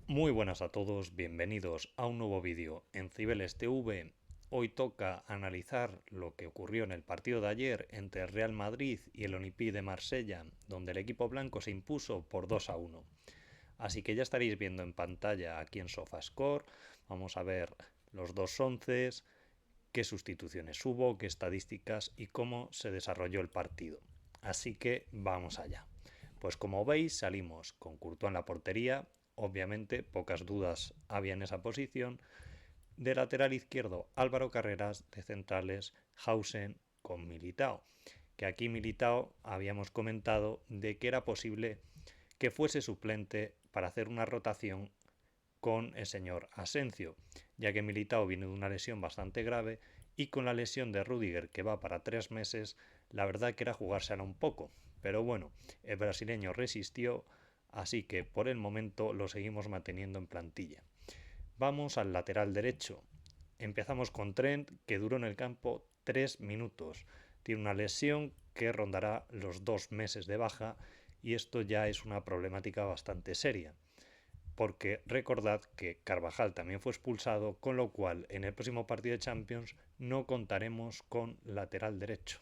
Muy buenas a todos, bienvenidos a un nuevo vídeo en Cibeles TV. Hoy toca analizar lo que ocurrió en el partido de ayer entre el Real Madrid y el Olympique de Marsella, donde el equipo blanco se impuso por 2-1. Así que ya estaréis viendo en pantalla aquí en SofaScore. Vamos a ver los dos onces, qué sustituciones hubo, qué estadísticas y cómo se desarrolló el partido. Así que vamos allá. Pues como veis salimos con Courtois en la portería, obviamente pocas dudas había en esa posición. De lateral izquierdo Álvaro Carreras, de centrales Hausen con Militao, que aquí Militao habíamos comentado de que era posible que fuese suplente para hacer una rotación con el señor Asencio, ya que Militao viene de una lesión bastante grave y con la lesión de Rüdiger que va para 3 meses, la verdad que era jugársela un poco. Pero bueno, el brasileño resistió, así que por el momento lo seguimos manteniendo en plantilla. Vamos al lateral derecho. Empezamos con Trent, que duró en el campo 3 minutos. Tiene una lesión que rondará los 2 meses de baja y esto ya es una problemática bastante seria, porque recordad que Carvajal también fue expulsado, con lo cual en el próximo partido de Champions no contaremos con lateral derecho.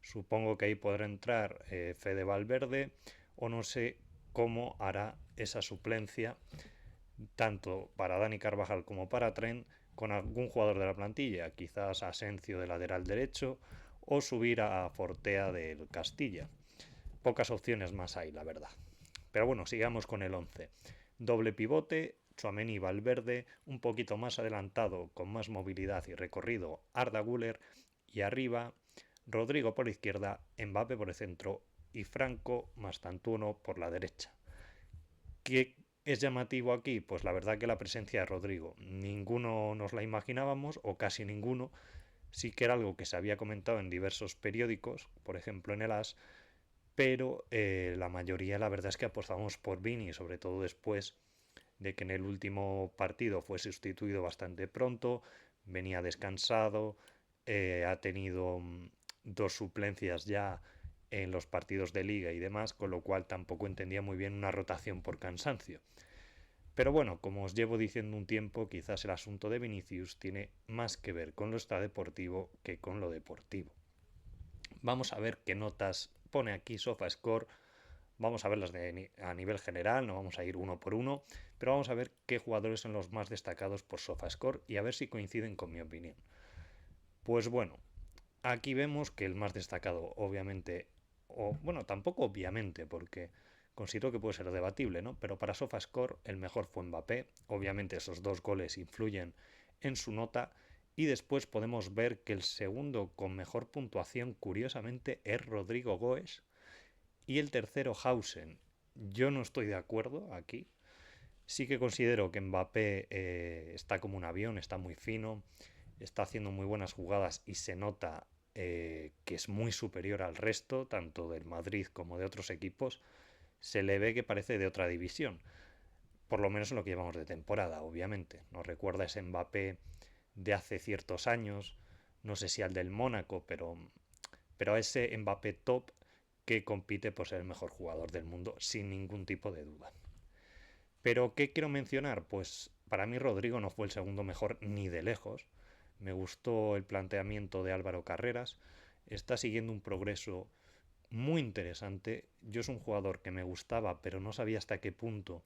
Supongo que ahí podrá entrar Fede Valverde o no sé cómo hará esa suplencia tanto para Dani Carvajal como para Trent con algún jugador de la plantilla, quizás Asencio de lateral derecho o subir a Fortea del Castilla. Pocas opciones más hay, la verdad. Pero bueno, sigamos con el 11. Doble pivote, Tchouaméni y Valverde, un poquito más adelantado, con más movilidad y recorrido, Arda Güler, y arriba, Rodrigo por la izquierda, Mbappé por el centro y Franco Mastantuono por la derecha. ¿Qué es llamativo aquí? Pues la verdad que la presencia de Rodrigo. Ninguno nos la imaginábamos, o casi ninguno. Sí que era algo que se había comentado en diversos periódicos, por ejemplo en el AS, pero la mayoría la verdad es que apostamos por Vini, sobre todo después de que en el último partido fue sustituido bastante pronto, venía descansado, ha tenido dos suplencias ya en los partidos de liga y demás, con lo cual tampoco entendía muy bien una rotación por cansancio. Pero bueno, como os llevo diciendo un tiempo, quizás el asunto de Vinicius tiene más que ver con lo extradeportivo que con lo deportivo. Vamos a ver qué notas pone aquí SofaScore. Vamos a verlas a nivel general, no vamos a ir uno por uno, pero vamos a ver qué jugadores son los más destacados por SofaScore y a ver si coinciden con mi opinión. Pues bueno, aquí vemos que el más destacado, obviamente, o bueno, tampoco obviamente, porque considero que puede ser debatible, ¿no? Pero para SofaScore el mejor fue Mbappé. Obviamente esos dos goles influyen en su nota. Y después podemos ver que el segundo con mejor puntuación, curiosamente, es Rodrigo Goes. Y el tercero, Hausen. Yo no estoy de acuerdo aquí. Sí que considero que Mbappé está como un avión, está muy fino, está haciendo muy buenas jugadas y se nota que es muy superior al resto, tanto del Madrid como de otros equipos. Se le ve que parece de otra división, por lo menos en lo que llevamos de temporada, obviamente. Nos recuerda ese Mbappé de hace ciertos años, no sé si al del Mónaco, pero a ese Mbappé top que compite por ser el mejor jugador del mundo sin ningún tipo de duda. Pero ¿qué quiero mencionar? Pues para mí Rodrigo no fue el segundo mejor ni de lejos. Me gustó el planteamiento de Álvaro Carreras. Está siguiendo un progreso muy interesante. Yo es un jugador que me gustaba, pero no sabía hasta qué punto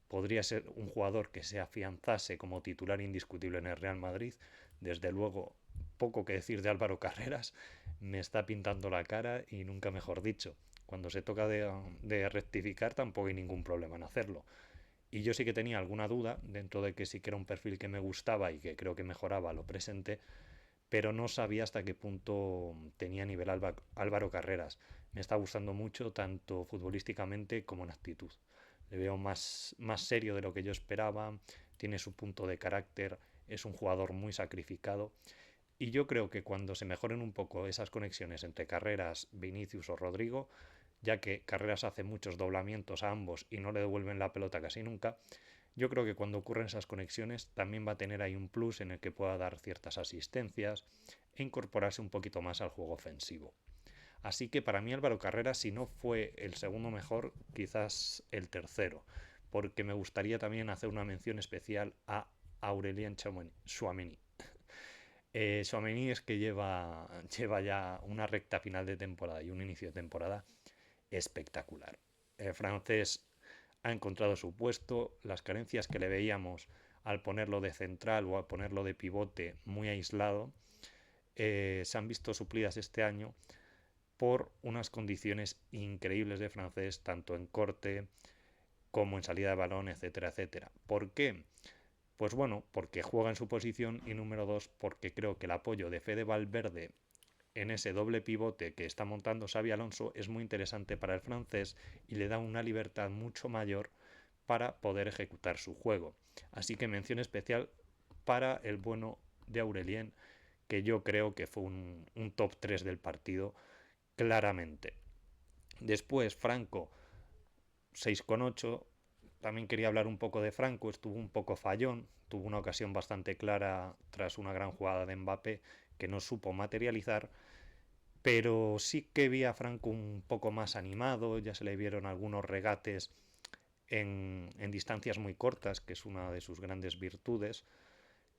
podría ser un jugador que se afianzase como titular indiscutible en el Real Madrid. Desde luego, poco que decir de Álvaro Carreras. Me está pintando la cara y nunca mejor dicho. Cuando se toca de rectificar tampoco hay ningún problema en hacerlo. Y yo sí que tenía alguna duda, dentro de que sí que era un perfil que me gustaba y que creo que mejoraba lo presente, pero no sabía hasta qué punto tenía nivel Álvaro Carreras. Me está gustando mucho, tanto futbolísticamente como en actitud. Le veo más serio de lo que yo esperaba, tiene su punto de carácter, es un jugador muy sacrificado. Y yo creo que cuando se mejoren un poco esas conexiones entre Carreras, Vinicius o Rodrigo, ya que Carreras hace muchos doblamientos a ambos y no le devuelven la pelota casi nunca, yo creo que cuando ocurren esas conexiones también va a tener ahí un plus en el que pueda dar ciertas asistencias e incorporarse un poquito más al juego ofensivo. Así que para mí Álvaro Carreras, si no fue el segundo mejor, quizás el tercero. porque me gustaría también hacer una mención especial a Aurélien Tchouaméni. Tchouaméni es que lleva ya una recta final de temporada y un inicio de temporada espectacular. El francés ha encontrado su puesto, las carencias que le veíamos al ponerlo de central o al ponerlo de pivote muy aislado, se han visto suplidas este año por unas condiciones increíbles de francés, tanto en corte como en salida de balón, etcétera, etcétera. ¿Por qué? Pues bueno, porque juega en su posición y número dos, porque creo que el apoyo de Fede Valverde en ese doble pivote que está montando Xabi Alonso es muy interesante para el francés y le da una libertad mucho mayor para poder ejecutar su juego. Así que mención especial para el bueno de Aurélien, que yo creo que fue un top 3 del partido claramente. Después Franco 6,8. También quería hablar un poco de Franco, estuvo un poco fallón, tuvo una ocasión bastante clara tras una gran jugada de Mbappé que no supo materializar, pero sí que vi a Franco un poco más animado, ya se le vieron algunos regates en distancias muy cortas, que es una de sus grandes virtudes.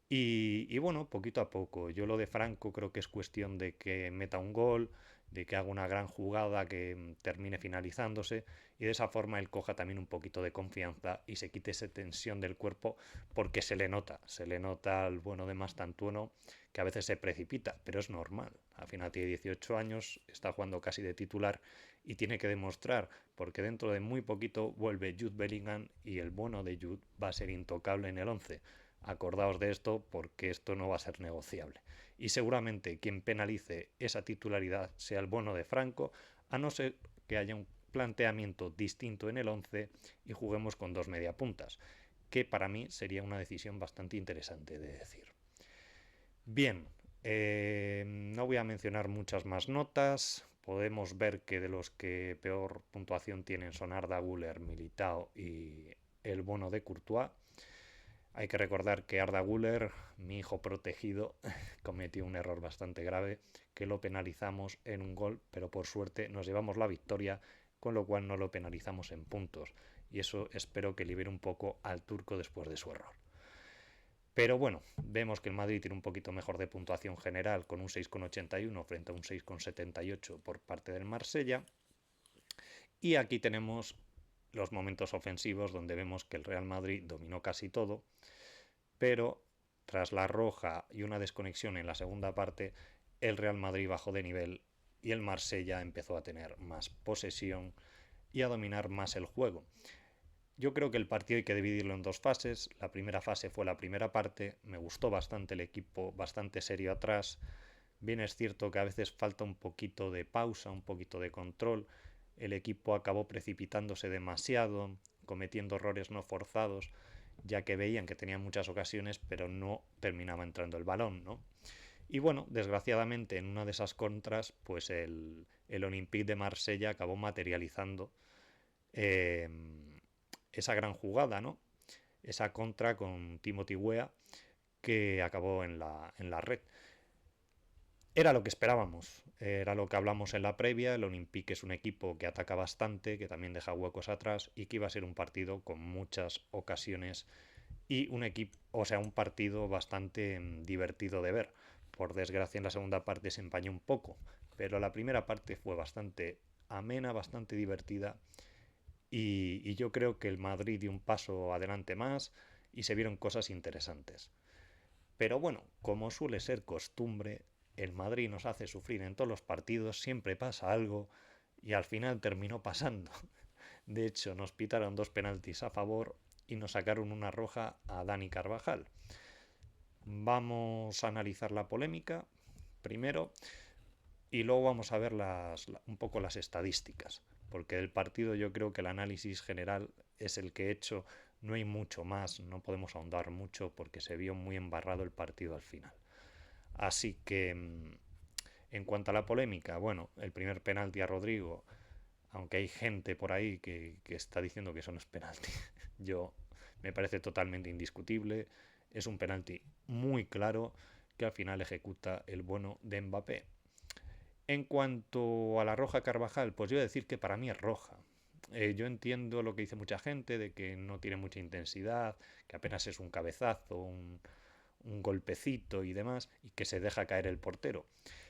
Y bueno, poquito a poco. Yo lo de Franco creo que es cuestión de que meta un gol, de que haga una gran jugada que termine finalizándose y de esa forma él coja también un poquito de confianza y se quite esa tensión del cuerpo porque se le nota al bueno de Mastantuono que a veces se precipita, pero es normal. Al final tiene 18 años, está jugando casi de titular y tiene que demostrar porque dentro de muy poquito vuelve Jude Bellingham y el bueno de Jude va a ser intocable en el 11. Acordaos de esto porque esto no va a ser negociable. Y seguramente quien penalice esa titularidad sea el bueno de Franco, a no ser que haya un planteamiento distinto en el 11 y juguemos con dos mediapuntas, que para mí sería una decisión bastante interesante de decir. Bien, no voy a mencionar muchas más notas. Podemos ver que de los que peor puntuación tienen son Arda Güler, Militao y el bono de Courtois. Hay que recordar que Arda Güler, mi hijo protegido, cometió un error bastante grave, que lo penalizamos en un gol, pero por suerte nos llevamos la victoria, con lo cual no lo penalizamos en puntos. Y eso espero que libere un poco al turco después de su error. Pero bueno, vemos que el Madrid tiene un poquito mejor de puntuación general, con un 6,81 frente a un 6,78 por parte del Marsella. Y aquí tenemos los momentos ofensivos donde vemos que el Real Madrid dominó casi todo, pero tras la roja y una desconexión en la segunda parte, el Real Madrid bajó de nivel y el Marsella empezó a tener más posesión y a dominar más el juego. Yo creo que el partido hay que dividirlo en dos fases. La primera fase fue la primera parte, me gustó bastante el equipo, bastante serio atrás. Bien es cierto que a veces falta un poquito de pausa, un poquito de control. El equipo acabó precipitándose demasiado, cometiendo errores no forzados, ya que veían que tenían muchas ocasiones, pero no terminaba entrando el balón, ¿no? Y bueno, desgraciadamente en una de esas contras, pues el Olympique de Marsella acabó materializando eh, esa gran jugada, ¿no? Esa contra con Timothy Weah que acabó en la red. Era lo que esperábamos, era lo que hablamos en la previa. El Olympique es un equipo que ataca bastante, que también deja huecos atrás y que iba a ser un partido con muchas ocasiones y un equipo, o sea, un partido bastante divertido de ver. Por desgracia en la segunda parte se empañó un poco, pero la primera parte fue bastante amena, bastante divertida y yo creo que el Madrid dio un paso adelante más y se vieron cosas interesantes. Pero bueno, como suele ser costumbre, el Madrid nos hace sufrir en todos los partidos, siempre pasa algo y al final terminó pasando. De hecho, nos pitaron dos penaltis a favor y nos sacaron una roja a Dani Carvajal. Vamos a analizar la polémica primero y luego vamos a ver un poco las estadísticas, porque del partido yo creo que el análisis general es el que he hecho, no hay mucho más, no podemos ahondar mucho porque se vio muy embarrado el partido al final. Así que, en cuanto a la polémica, bueno, el primer penalti a Rodrigo, aunque hay gente por ahí que está diciendo que eso no es penalti, yo me parece totalmente indiscutible, es un penalti muy claro que al final ejecuta el bueno de Mbappé. En cuanto a la roja Carvajal, pues yo voy a decir que para mí es roja. Yo entiendo lo que dice mucha gente de que no tiene mucha intensidad, que apenas es un cabezazo, un golpecito y demás, y que se deja caer el portero.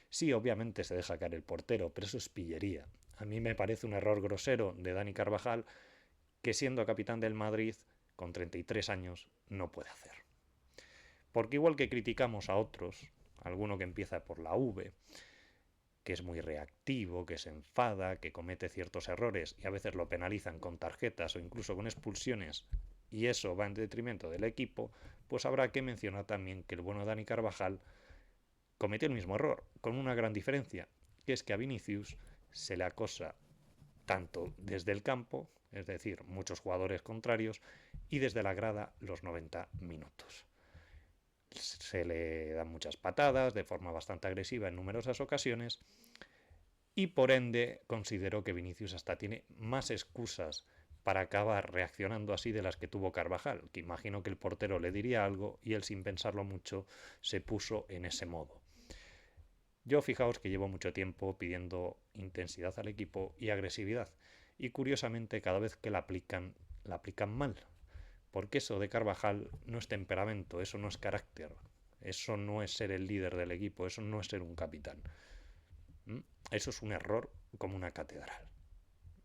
Sí, obviamente se deja caer el portero, pero eso es pillería. A mí me parece un error grosero de Dani Carvajal que siendo capitán del Madrid, con 33 años, no puede hacer. Porque igual que criticamos a otros, alguno que empieza por la V, que es muy reactivo, que se enfada, que comete ciertos errores y a veces lo penalizan con tarjetas o incluso con expulsiones, y eso va en detrimento del equipo, pues habrá que mencionar también que el bueno Dani Carvajal cometió el mismo error, con una gran diferencia, que es que a Vinicius se le acosa tanto desde el campo, es decir, muchos jugadores contrarios, y desde la grada los 90 minutos. Se le dan muchas patadas de forma bastante agresiva en numerosas ocasiones y por ende considero que Vinicius hasta tiene más excusas para acabar reaccionando así de las que tuvo Carvajal, que imagino que el portero le diría algo y él sin pensarlo mucho se puso en ese modo. Yo fijaos que llevo mucho tiempo pidiendo intensidad al equipo y agresividad y curiosamente cada vez que la aplican mal, porque eso de Carvajal no es temperamento, eso no es carácter, eso no es ser el líder del equipo, eso no es ser un capitán. Eso es un error como una catedral.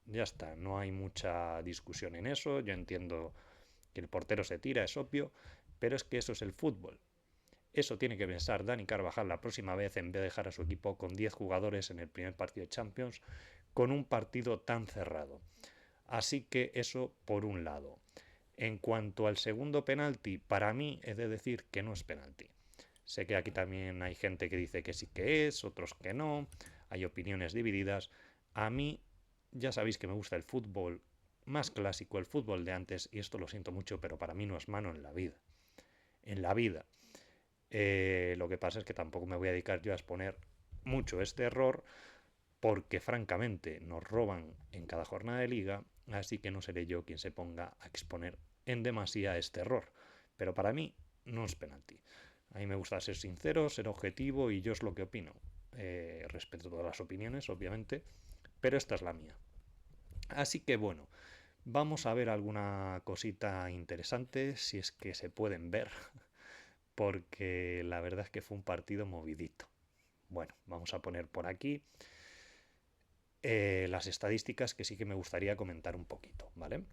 Ya está, no hay mucha discusión en eso, yo entiendo que el portero se tira, es obvio, pero es que eso es el fútbol. Eso tiene que pensar Dani Carvajal la próxima vez en vez de dejar a su equipo con 10 jugadores en el primer partido de Champions con un partido tan cerrado. Así que eso por un lado. En cuanto al segundo penalti, para mí he de decir que no es penalti. Sé que aquí también hay gente que dice que sí que es, otros que no, hay opiniones divididas. A mí ya sabéis que me gusta el fútbol más clásico, el fútbol de antes, y esto lo siento mucho, pero para mí no es mano en la vida. En la vida. Lo que pasa es que tampoco me voy a dedicar yo a exponer mucho este error porque francamente nos roban en cada jornada de liga, así que no seré yo quien se ponga a exponer en demasía este error. Pero para mí no es penalti. A mí me gusta ser sincero, ser objetivo y yo es lo que opino. Respeto todas las opiniones, obviamente, pero esta es la mía. Así que bueno, vamos a ver alguna cosita interesante, si es que se pueden ver, porque la verdad es que fue un partido movidito. Bueno, vamos a poner por aquí las estadísticas que sí que me gustaría comentar un poquito, ¿vale?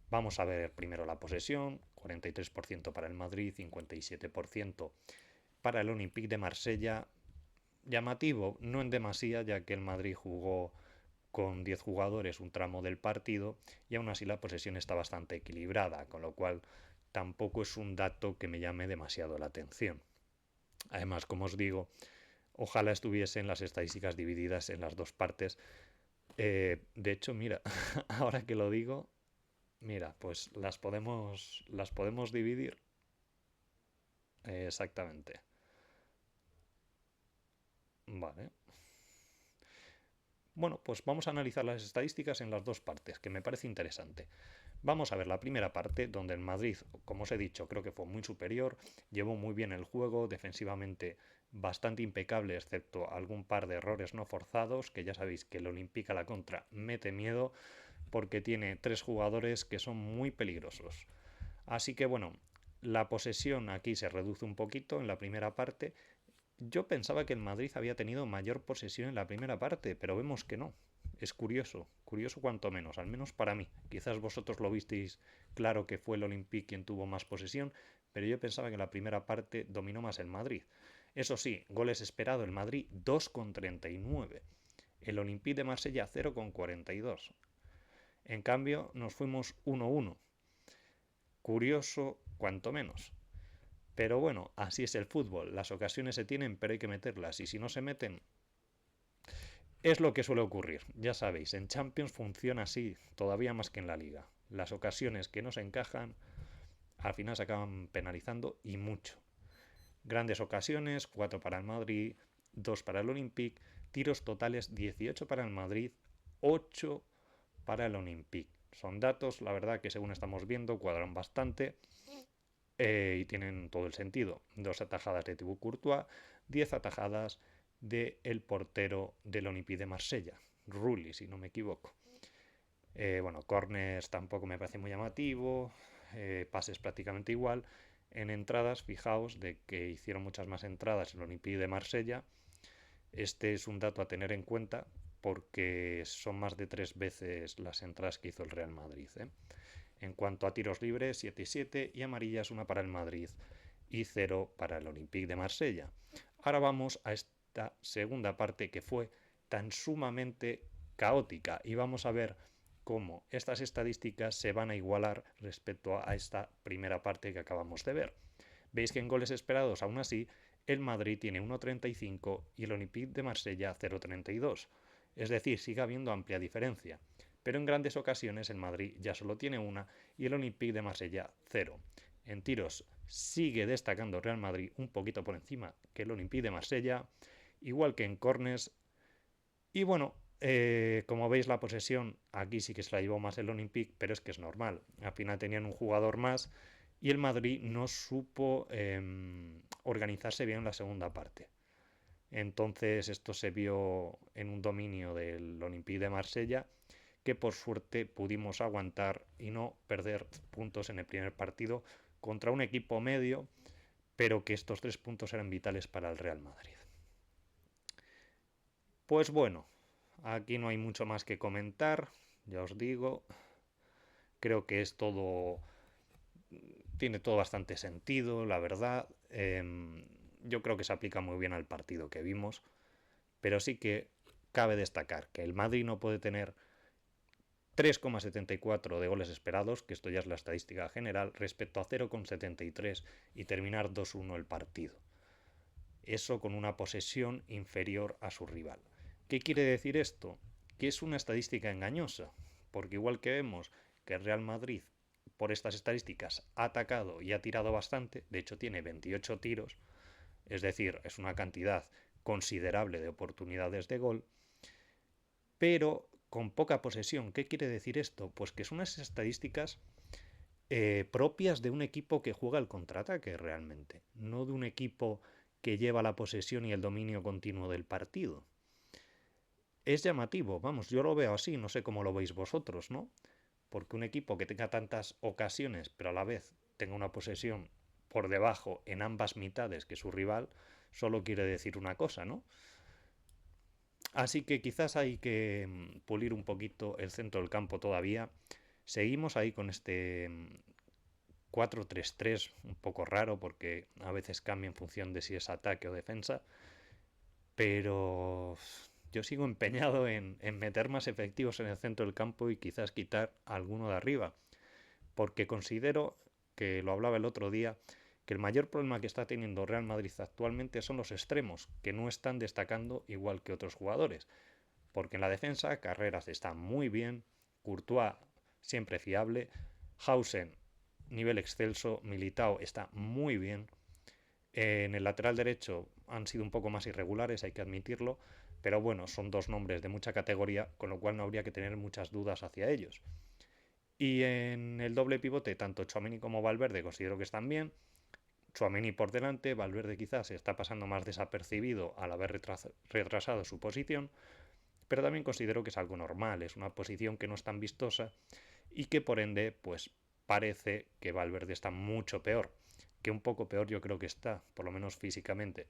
Vamos a ver primero la posesión, 43% para el Madrid, 57% para el Olympique de Marsella. Llamativo, no en demasía, ya que el Madrid jugó con 10 jugadores un tramo del partido y aún así la posesión está bastante equilibrada, con lo cual tampoco es un dato que me llame demasiado la atención. Además, como os digo, ojalá estuviesen las estadísticas divididas en las dos partes. De hecho, mira, ahora que lo digo, mira, pues las podemos dividir. Exactamente. Vale. Bueno, pues vamos a analizar las estadísticas en las dos partes, que me parece interesante. Vamos a ver la primera parte, donde el Madrid, como os he dicho, creo que fue muy superior, llevó muy bien el juego, defensivamente bastante impecable, excepto algún par de errores no forzados, que ya sabéis que el Olympique a la contra mete miedo, porque tiene tres jugadores que son muy peligrosos. Así que bueno, la posesión aquí se reduce un poquito en la primera parte. Yo pensaba que el Madrid había tenido mayor posesión en la primera parte, pero vemos que no. Es curioso, curioso cuanto menos, al menos para mí. Quizás vosotros lo visteis claro que fue el Olympique quien tuvo más posesión, pero yo pensaba que en la primera parte dominó más el Madrid. Eso sí, goles esperado el Madrid 2,39. El Olympique de Marsella 0,42. En cambio, nos fuimos 1-1. Curioso cuanto menos. Pero bueno, así es el fútbol. Las ocasiones se tienen, pero hay que meterlas. Y si no se meten, es lo que suele ocurrir. Ya sabéis, en Champions funciona así, todavía más que en la Liga. Las ocasiones que no se encajan, al final se acaban penalizando y mucho. Grandes ocasiones, 4 para el Madrid, 2 para el Olympique, tiros totales 18 para el Madrid, 8 para el Olympique. Son datos, la verdad, que según estamos viendo, cuadran bastante. Y tienen todo el sentido. 2 atajadas de Thibaut Courtois, 10 atajadas del portero del Olympique de Marsella, Rulli, si no me equivoco. Bueno, corners tampoco me parece muy llamativo, pases prácticamente igual. En entradas, fijaos de que hicieron muchas más entradas el Olympique de Marsella. Este es un dato a tener en cuenta porque son más de 3 veces las entradas que hizo el Real Madrid. En cuanto a tiros libres, 7 y 7 y amarillas, una para el Madrid y 0 para el Olympique de Marsella. Ahora vamos a esta segunda parte que fue tan sumamente caótica y vamos a ver cómo estas estadísticas se van a igualar respecto a esta primera parte que acabamos de ver. Veis que en goles esperados, aún así, el Madrid tiene 1,35 y el Olympique de Marsella 0,32. Es decir, sigue habiendo amplia diferencia. Pero en grandes ocasiones el Madrid ya solo tiene una y el Olympique de Marsella 0. En tiros sigue destacando Real Madrid un poquito por encima que el Olympique de Marsella, igual que en corners. Y bueno, como veis la posesión aquí sí que se la llevó más el Olympique, pero es que es normal. Al final tenían un jugador más y el Madrid no supo organizarse bien en la segunda parte. Entonces esto se vio en un dominio del Olympique de Marsella que por suerte pudimos aguantar y no perder puntos en el primer partido contra un equipo medio, pero que estos 3 puntos eran vitales para el Real Madrid. Pues bueno, aquí no hay mucho más que comentar, ya os digo, creo que es todo, tiene todo bastante sentido, la verdad. Yo creo que se aplica muy bien al partido que vimos, pero sí que cabe destacar que el Madrid no puede tener 3,74 de goles esperados, que esto ya es la estadística general, respecto a 0,73 y terminar 2-1 el partido. Eso con una posesión inferior a su rival. ¿Qué quiere decir esto? Que es una estadística engañosa, porque igual que vemos que el Real Madrid por estas estadísticas ha atacado y ha tirado bastante, de hecho tiene 28 tiros, es decir, es una cantidad considerable de oportunidades de gol, pero con poca posesión. ¿Qué quiere decir esto? Pues que son unas estadísticas propias de un equipo que juega el contraataque realmente, no de un equipo que lleva la posesión y el dominio continuo del partido. Es llamativo, vamos, yo lo veo así, no sé cómo lo veis vosotros, ¿no? Porque un equipo que tenga tantas ocasiones, pero a la vez tenga una posesión por debajo en ambas mitades que su rival, solo quiere decir una cosa, ¿no? Así que quizás hay que pulir un poquito el centro del campo todavía. Seguimos ahí con este 4-3-3 un poco raro porque a veces cambia en función de si es ataque o defensa, pero yo sigo empeñado en meter más efectivos en el centro del campo y quizás quitar alguno de arriba, porque considero, que lo hablaba el otro día, que el mayor problema que está teniendo Real Madrid actualmente son los extremos, que no están destacando igual que otros jugadores, porque en la defensa Carreras está muy bien, Courtois siempre fiable, Hausen nivel excelso, Militao está muy bien, en el lateral derecho han sido un poco más irregulares, hay que admitirlo, pero bueno, son dos nombres de mucha categoría, con lo cual no habría que tener muchas dudas hacia ellos. Y en el doble pivote, tanto Tchouaméni como Valverde considero que están bien. Tchouaméni por delante, Valverde quizás está pasando más desapercibido al haber retrasado su posición, pero también considero que es algo normal, es una posición que no es tan vistosa y que por ende, pues parece que Valverde está mucho peor, que un poco peor yo creo que está, por lo menos físicamente,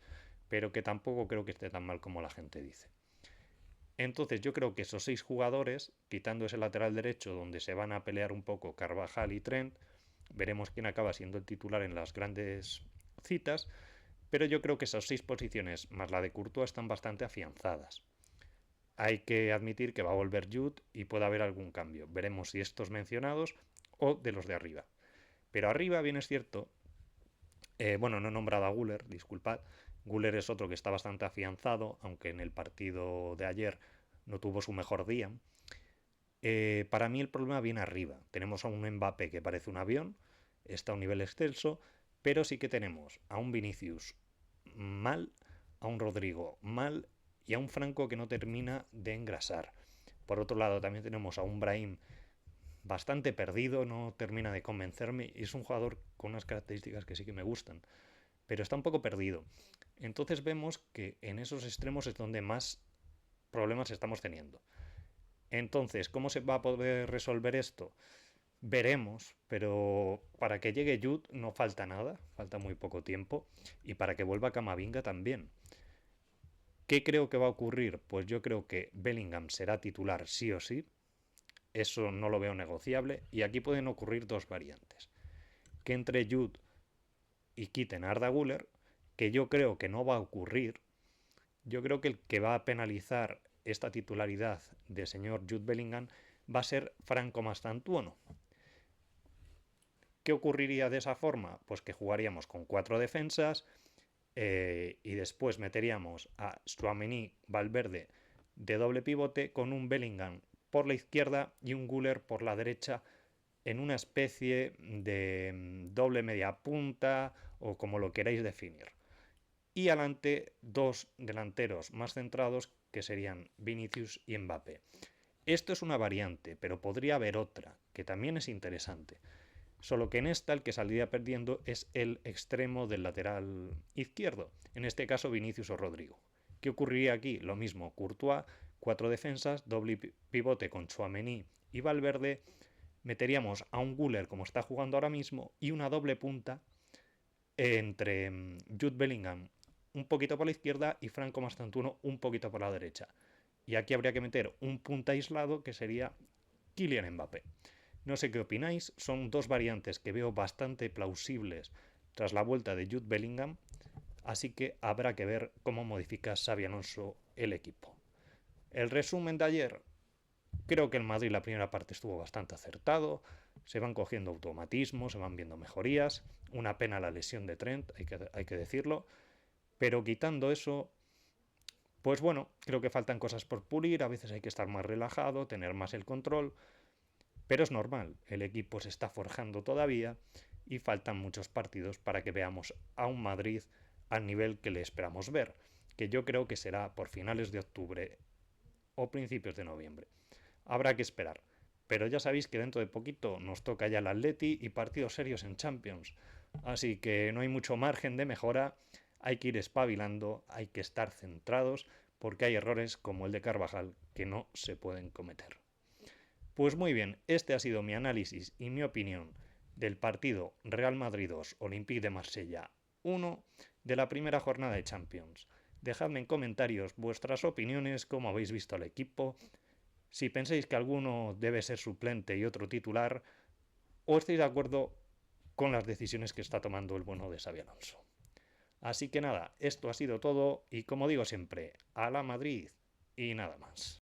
pero que tampoco creo que esté tan mal como la gente dice. Entonces yo creo que esos 6 jugadores, quitando ese lateral derecho donde se van a pelear un poco Carvajal y Trent, veremos quién acaba siendo el titular en las grandes citas, pero yo creo que esas 6 posiciones más la de Courtois están bastante afianzadas. Hay que admitir que va a volver Jude y puede haber algún cambio. Veremos si estos mencionados o de los de arriba. Pero arriba, bien es cierto, bueno, no he nombrado a Guller, disculpad. Guller es otro que está bastante afianzado, aunque en el partido de ayer no tuvo su mejor día. Para mí el problema viene arriba. Tenemos a un Mbappé que parece un avión, está a un nivel excelso, pero sí que tenemos a un Vinicius mal, a un Rodrigo mal y a un Franco que no termina de engrasar. Por otro lado, también tenemos a un Brahim bastante perdido, no termina de convencerme y es un jugador con unas características que sí que me gustan, pero está un poco perdido. Entonces vemos que en esos extremos es donde más problemas estamos teniendo. Entonces, ¿cómo se va a poder resolver esto? Veremos, pero para que llegue Jude no falta nada, falta muy poco tiempo, y para que vuelva Camavinga también. ¿Qué creo que va a ocurrir? Pues yo creo que Bellingham será titular sí o sí, eso no lo veo negociable, y aquí pueden ocurrir dos variantes. Que entre Jude y quiten a Arda Güler, que yo creo que no va a ocurrir. Yo creo que el que va a penalizar esta titularidad de señor Jude Bellingham va a ser Franco Mastantuono. ¿Qué ocurriría de esa forma? Pues que jugaríamos con 4 defensas y después meteríamos a Tchouaméni, Valverde de doble pivote con un Bellingham por la izquierda y un Güler por la derecha en una especie de doble media punta o como lo queráis definir. Y adelante dos delanteros más centrados que serían Vinicius y Mbappé. Esto es una variante, pero podría haber otra, que también es interesante. Solo que en esta el que saldría perdiendo es el extremo del lateral izquierdo, en este caso Vinicius o Rodrigo. ¿Qué ocurriría aquí? Lo mismo, Courtois, 4 defensas, doble pivote con Tchouaméni y Valverde, meteríamos a un Güler como está jugando ahora mismo y una doble punta entre Jude Bellingham un poquito por la izquierda y Franco Mastantuono un poquito por la derecha. Y aquí habría que meter un punta aislado que sería Kylian Mbappé. No sé qué opináis, son dos variantes que veo bastante plausibles tras la vuelta de Jude Bellingham, así que habrá que ver cómo modifica Xabi Alonso el equipo. El resumen de ayer, creo que el Madrid la primera parte estuvo bastante acertado, se van cogiendo automatismos, se van viendo mejorías, una pena la lesión de Trent, hay que decirlo, pero quitando eso, pues bueno, creo que faltan cosas por pulir, a veces hay que estar más relajado, tener más el control, pero es normal, el equipo se está forjando todavía y faltan muchos partidos para que veamos a un Madrid al nivel que le esperamos ver, que yo creo que será por finales de octubre o principios de noviembre. Habrá que esperar, pero ya sabéis que dentro de poquito nos toca ya el Atleti y partidos serios en Champions, así que no hay mucho margen de mejora, hay que ir espabilando, hay que estar centrados, porque hay errores como el de Carvajal que no se pueden cometer. Pues muy bien, este ha sido mi análisis y mi opinión del partido Real Madrid 2, Olympique de Marsella 1 de la primera jornada de Champions. Dejadme en comentarios vuestras opiniones, cómo habéis visto al equipo, si pensáis que alguno debe ser suplente y otro titular, o estáis de acuerdo con las decisiones que está tomando el bueno de Xabi Alonso. Así que nada, esto ha sido todo y como digo siempre, a la Madrid y nada más.